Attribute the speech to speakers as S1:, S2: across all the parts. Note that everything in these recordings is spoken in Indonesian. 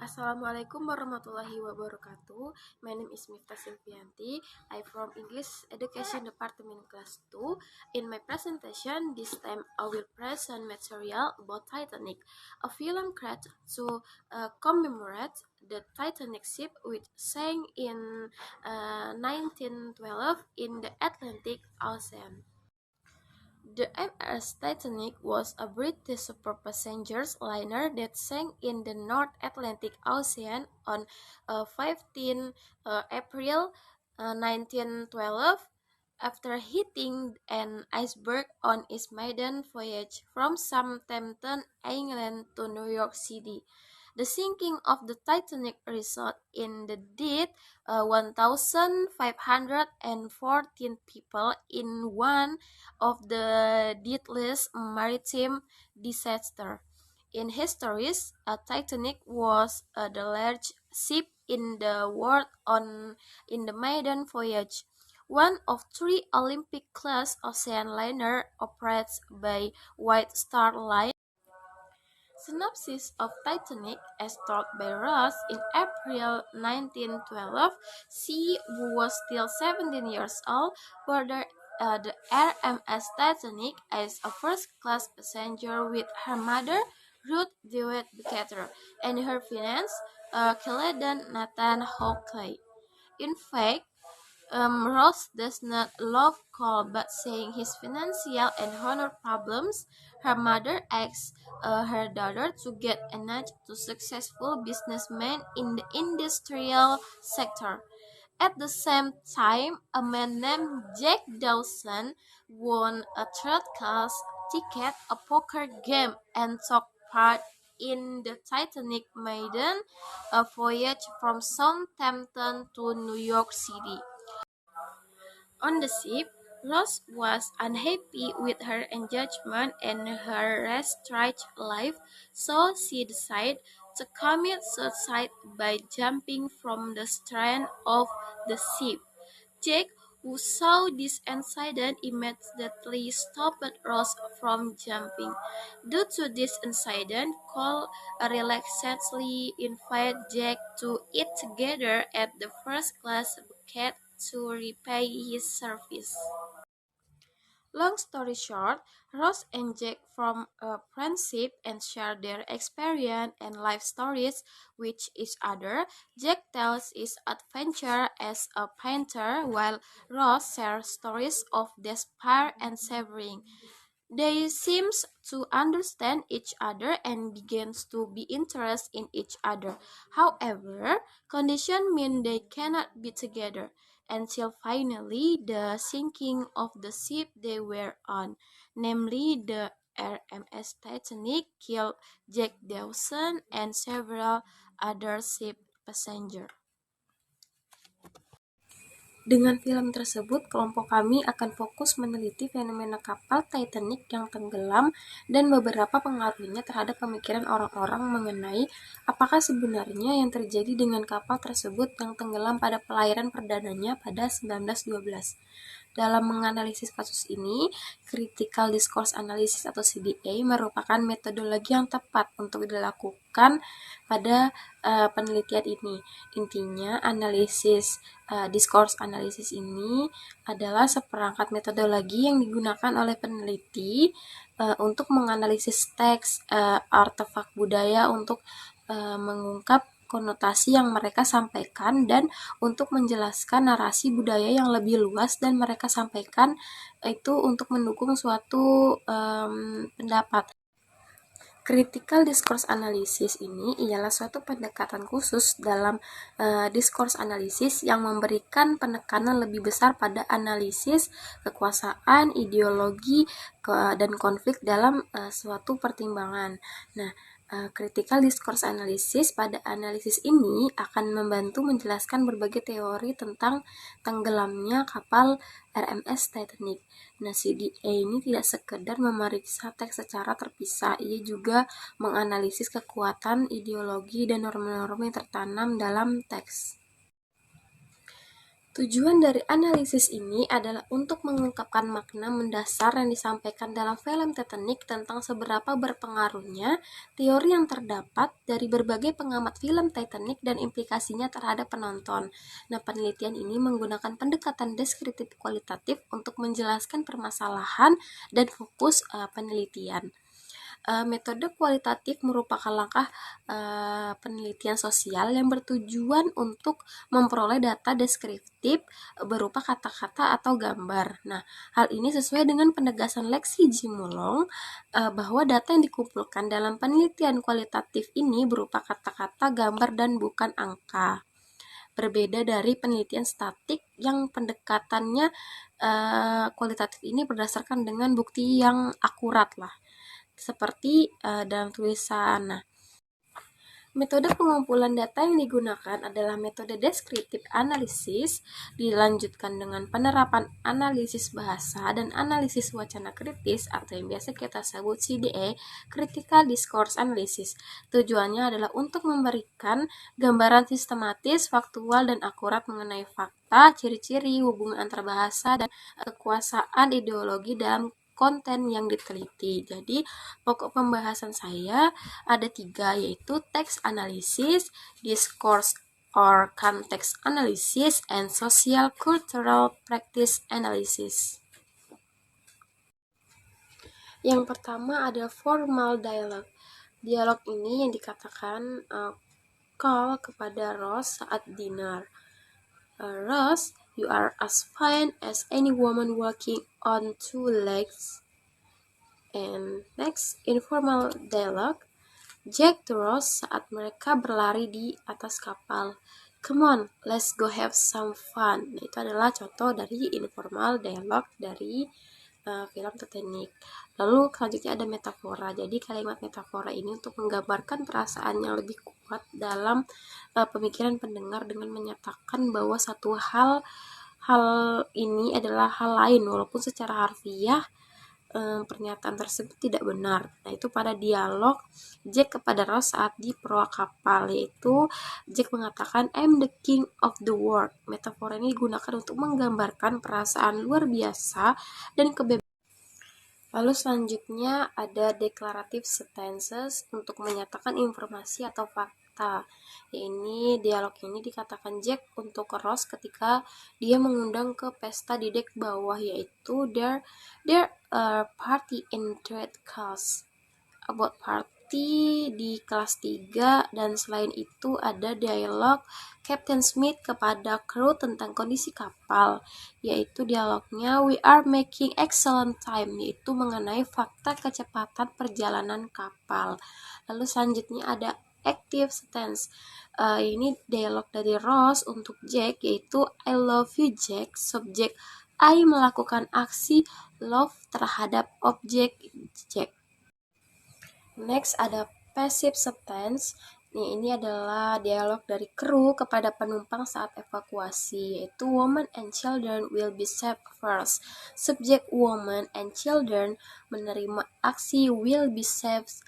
S1: Assalamualaikum warahmatullahi wabarakatuh. My name is Miftah Silvianti. I'm from English Education Department Class 2. In my presentation, this time I will present material about Titanic, a film created to commemorate the Titanic ship which sank in 1912 in the Atlantic Ocean. The MS Titanic was a British super-passenger liner that sank in the North Atlantic Ocean on 15 April 1912 after hitting an iceberg on its maiden voyage from Southampton, England to New York City. The sinking of the Titanic resulted in the death 1,514 people in one of the deadliest maritime disasters in history. Titanic was the largest ship in the world in the maiden voyage. One of three Olympic-class ocean liners operated by White Star Line. Synopsis of Titanic, as told by Ross in April 1912, she, who was still 17 years old, boarded the RMS Titanic as a first-class passenger with her mother, Ruth DeWitt Decatur, and her fiance, Caledon Nathan Hawkey. In fact, Ross does not love Cole, but saying his financial and honor problems, her mother asks her daughter to get engaged to successful businessmen in the industrial sector. At the same time, a man named Jack Dawson won a third-class ticket, a poker game, and took part in the Titanic maiden voyage from Southampton to New York City. On the ship, Rose was unhappy with her engagement and her restricted life, so she decided to commit suicide by jumping from the stern of the ship. Jack, who saw this incident, immediately stopped Rose from jumping. Due to this incident, Cole reluctantly invited Jack to eat together at the first-class buffet to repay his service. Long story short, Rose and Jack form a friendship and share their experience and life stories with each other. Jack tells his adventure as a painter, while Rose shares stories of despair and suffering. They seem to understand each other and begins to be interested in each other. However, conditions mean they cannot be together until finally the sinking of the ship they were on, namely the RMS Titanic, killed Jack Dawson and several other ship passengers. Dengan film tersebut, kelompok kami akan fokus meneliti fenomena kapal Titanic yang tenggelam dan beberapa pengaruhnya terhadap pemikiran orang-orang mengenai apakah sebenarnya yang terjadi dengan kapal tersebut yang tenggelam pada pelayaran perdananya pada 1912. Dalam menganalisis kasus ini, Critical Discourse Analysis atau CDA merupakan metodologi yang tepat untuk dilakukan pada penelitian ini. Intinya, discourse analysis ini adalah seperangkat metodologi yang digunakan oleh peneliti untuk menganalisis teks, artefak budaya untuk mengungkap konotasi yang mereka sampaikan dan untuk menjelaskan narasi budaya yang lebih luas dan mereka sampaikan itu untuk mendukung suatu pendapat. Critical Discourse Analysis ini ialah suatu pendekatan khusus dalam discourse analysis yang memberikan penekanan lebih besar pada analisis kekuasaan, ideologi, dan konflik dalam suatu pertimbangan. Nah, Critical Discourse Analysis pada analisis ini akan membantu menjelaskan berbagai teori tentang tenggelamnya kapal RMS Titanic. Nah, CDA ini tidak sekedar memeriksa teks secara terpisah, ia juga menganalisis kekuatan, ideologi, dan norma-norma yang tertanam dalam teks. Tujuan dari analisis ini adalah untuk mengungkapkan makna mendasar yang disampaikan dalam film Titanic tentang seberapa berpengaruhnya teori yang terdapat dari berbagai pengamat film Titanic dan implikasinya terhadap penonton. Nah, penelitian ini menggunakan pendekatan deskriptif kualitatif untuk menjelaskan permasalahan dan fokus penelitian. Metode kualitatif merupakan langkah penelitian sosial yang bertujuan untuk memperoleh data deskriptif berupa kata-kata atau gambar. Nah, hal ini sesuai dengan penegasan Lexi Jimulong bahwa data yang dikumpulkan dalam penelitian kualitatif ini berupa kata-kata, gambar, dan bukan angka. Berbeda dari penelitian statik yang pendekatannya kualitatif ini berdasarkan dengan bukti yang akurat lah, seperti dalam tulisan. Nah, metode pengumpulan data yang digunakan adalah metode deskriptif analisis, dilanjutkan dengan penerapan analisis bahasa dan analisis wacana kritis atau yang biasa kita sebut CDA, Critical Discourse Analysis. Tujuannya adalah untuk memberikan gambaran sistematis, faktual, dan akurat mengenai fakta, ciri-ciri, hubungan antar bahasa, dan kekuasaan ideologi dalam konten yang diteliti. Jadi, pokok pembahasan saya ada 3, yaitu text analysis, discourse or context analysis, and social cultural practice analysis. Yang pertama ada formal dialogue. Dialog ini yang dikatakan call kepada Rose saat dinner. Rose, you are as fine as any woman walking on 2 legs. And next, informal dialogue. Jack to Rose saat mereka berlari di atas kapal. Come on, let's go have some fun. Nah, itu adalah contoh dari informal dialogue dari film Titanic. Lalu selanjutnya ada metafora. Jadi kalimat metafora ini untuk menggambarkan perasaan yang lebih kuat dalam pemikiran pendengar dengan menyatakan bahwa satu hal ini adalah hal lain walaupun secara harfiah pernyataan tersebut tidak benar. Nah, itu pada dialog Jack kepada Rose saat di proa kapal, yaitu Jack mengatakan I'm the king of the world. Metafora ini digunakan untuk menggambarkan perasaan luar biasa dan kebebasan. Lalu selanjutnya ada declarative sentences untuk menyatakan informasi atau fakta. Ini dialog ini dikatakan Jack untuk Rose ketika dia mengundang ke pesta di dek bawah, yaitu there party in third class, about party di kelas 3. Dan selain itu ada dialog Captain Smith kepada kru tentang kondisi kapal, yaitu dialognya we are making excellent time, yaitu mengenai fakta kecepatan perjalanan kapal. Lalu selanjutnya ada active sentence. Ini dialog dari Rose untuk Jack, yaitu I love you Jack. Subjek I melakukan aksi love terhadap objek Jack. Next ada passive sentence. Ini adalah dialog dari kru kepada penumpang saat evakuasi, yaitu women and children will be saved first. Subjek women and children menerima aksi will be saved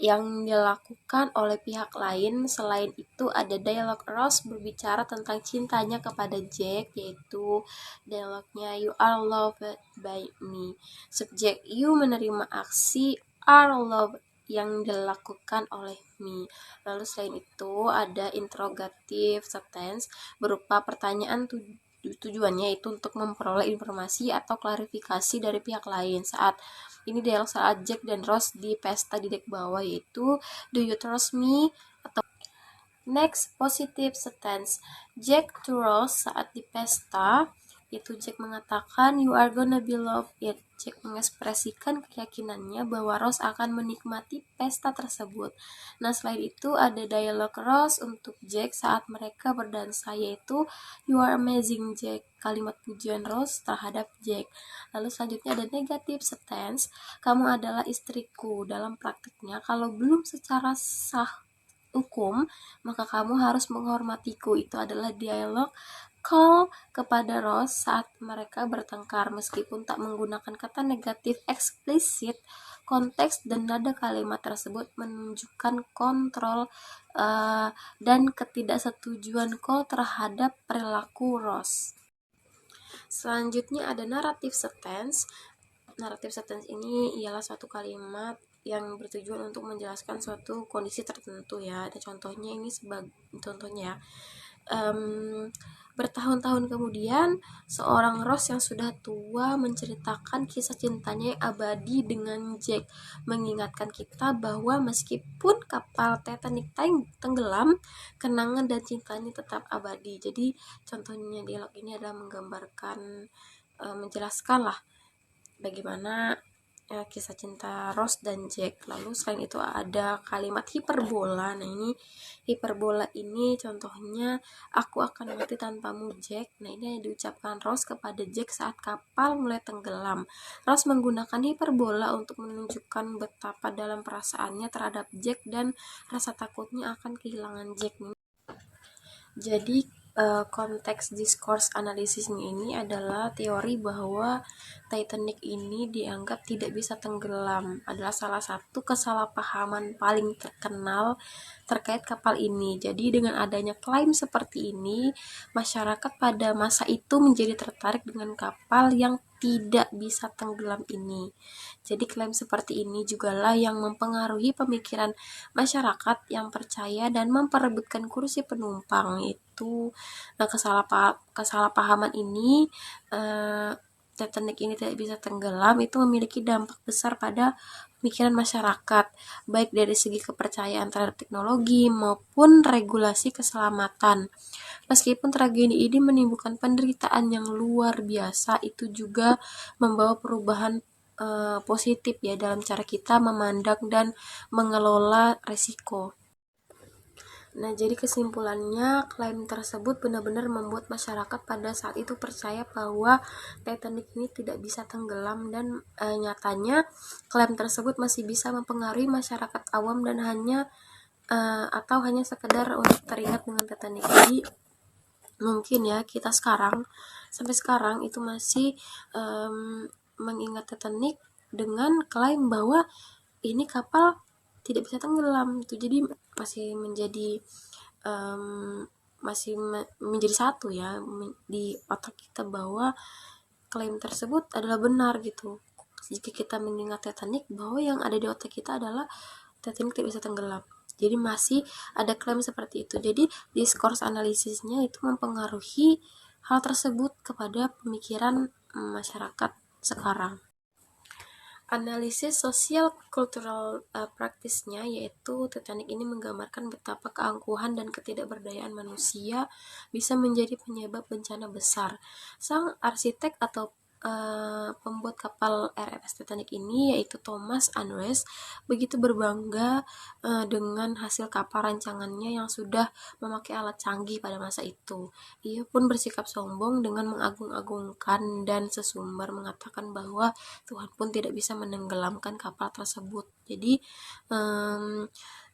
S1: yang dilakukan oleh pihak lain. Selain itu ada dialog Rose berbicara tentang cintanya kepada Jack, yaitu dialognya you are loved by me. Subjek you menerima aksi are loved yang dilakukan oleh me. Lalu selain itu ada interrogative sentence berupa pertanyaan tujuannya itu untuk memperoleh informasi atau klarifikasi dari pihak lain. Saat ini dialog saat Jack dan Rose di pesta di dek bawah, yaitu do you trust me? Atau next, positive sentence. Jack to Rose saat di pesta, yaitu Jack mengatakan you are gonna be loved it. Jack mengekspresikan keyakinannya bahwa Rose akan menikmati pesta tersebut. Nah, selain itu ada dialog Rose untuk Jack saat mereka berdansa, yaitu you are amazing Jack, kalimat pujian Rose terhadap Jack. Lalu selanjutnya ada negative sentence. Kamu adalah istriku. Dalam praktiknya, kalau belum secara sah hukum, maka kamu harus menghormatiku. Itu adalah dialog call kepada Rose saat mereka bertengkar. Meskipun tak menggunakan kata negatif eksplisit, konteks dan nada kalimat tersebut menunjukkan kontrol dan ketidaksetujuan call terhadap perilaku Rose. Selanjutnya ada narrative sentence. Narrative sentence ini ialah suatu kalimat yang bertujuan untuk menjelaskan suatu kondisi tertentu ya. Ada contohnya ini sebagai contohnya ya. Bertahun-tahun kemudian, seorang Rose yang sudah tua menceritakan kisah cintanya yang abadi dengan Jack, mengingatkan kita bahwa meskipun kapal Titanic tenggelam, kenangan dan cintanya tetap abadi. Jadi contohnya dialog ini adalah menggambarkan, menjelaskan lah bagaimana kisah cinta Rose dan Jack. Lalu selain itu ada kalimat hiperbola. Nah, ini hiperbola ini contohnya, aku akan mati tanpamu Jack. Nah, ini yang diucapkan Rose kepada Jack saat kapal mulai tenggelam. Rose menggunakan hiperbola untuk menunjukkan betapa dalam perasaannya terhadap Jack dan rasa takutnya akan kehilangan Jack. Jadi konteks discourse analisisnya ini adalah teori bahwa Titanic ini dianggap tidak bisa tenggelam, adalah salah satu kesalahpahaman paling terkenal terkait kapal ini. Jadi dengan adanya klaim seperti ini, masyarakat pada masa itu menjadi tertarik dengan kapal yang tidak bisa tenggelam ini. Jadi klaim seperti ini jugalah yang mempengaruhi pemikiran masyarakat yang percaya dan memperebutkan kursi penumpang itu. Nah, kesalahpahaman ini, Titanic ini tidak bisa tenggelam, itu memiliki dampak besar pada pemikiran masyarakat, baik dari segi kepercayaan terhadap teknologi maupun regulasi keselamatan. Meskipun tragedi ini menimbulkan penderitaan yang luar biasa, itu juga membawa perubahan positif ya dalam cara kita memandang dan mengelola risiko. Nah, jadi kesimpulannya, klaim tersebut benar-benar membuat masyarakat pada saat itu percaya bahwa Titanic ini tidak bisa tenggelam, dan nyatanya klaim tersebut masih bisa mempengaruhi masyarakat awam dan atau hanya sekedar untuk teringat dengan Titanic. Jadi mungkin ya kita sampai sekarang itu masih mengingat Titanic dengan klaim bahwa ini kapal tidak bisa tenggelam itu. Jadi masih menjadi menjadi satu ya di otak kita bahwa klaim tersebut adalah benar gitu. Jika kita mengingat Titanic, bahwa yang ada di otak kita adalah Titanic tidak bisa tenggelam. Jadi masih ada klaim seperti itu. Jadi discourse analisisnya itu mempengaruhi hal tersebut kepada pemikiran masyarakat sekarang. Analisis sosial kultural praktisnya, yaitu Titanic ini menggambarkan betapa keangkuhan dan ketidakberdayaan manusia bisa menjadi penyebab bencana besar. Sang arsitek atau pembuat kapal RMS Titanic ini, yaitu Thomas Andrews, begitu berbangga dengan hasil kapal rancangannya yang sudah memakai alat canggih pada masa itu. Ia pun bersikap sombong dengan mengagung-agungkan dan sesumbar mengatakan bahwa Tuhan pun tidak bisa menenggelamkan kapal tersebut. Jadi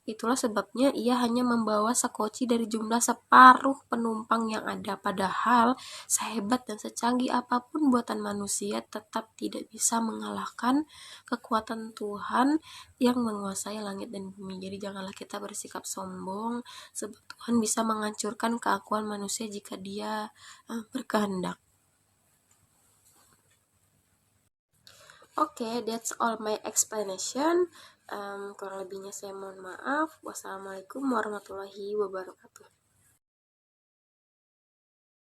S1: itulah sebabnya ia hanya membawa sekoci dari jumlah separuh penumpang yang ada. Padahal sehebat dan secanggih apapun buatan manusia tetap tidak bisa mengalahkan kekuatan Tuhan yang menguasai langit dan bumi. Jadi janganlah kita bersikap sombong, sebab Tuhan bisa menghancurkan keangkuhan manusia jika Dia berkehendak. Okay, that's all my explanation. Kurang lebihnya saya mohon maaf. Wassalamualaikum warahmatullahi wabarakatuh.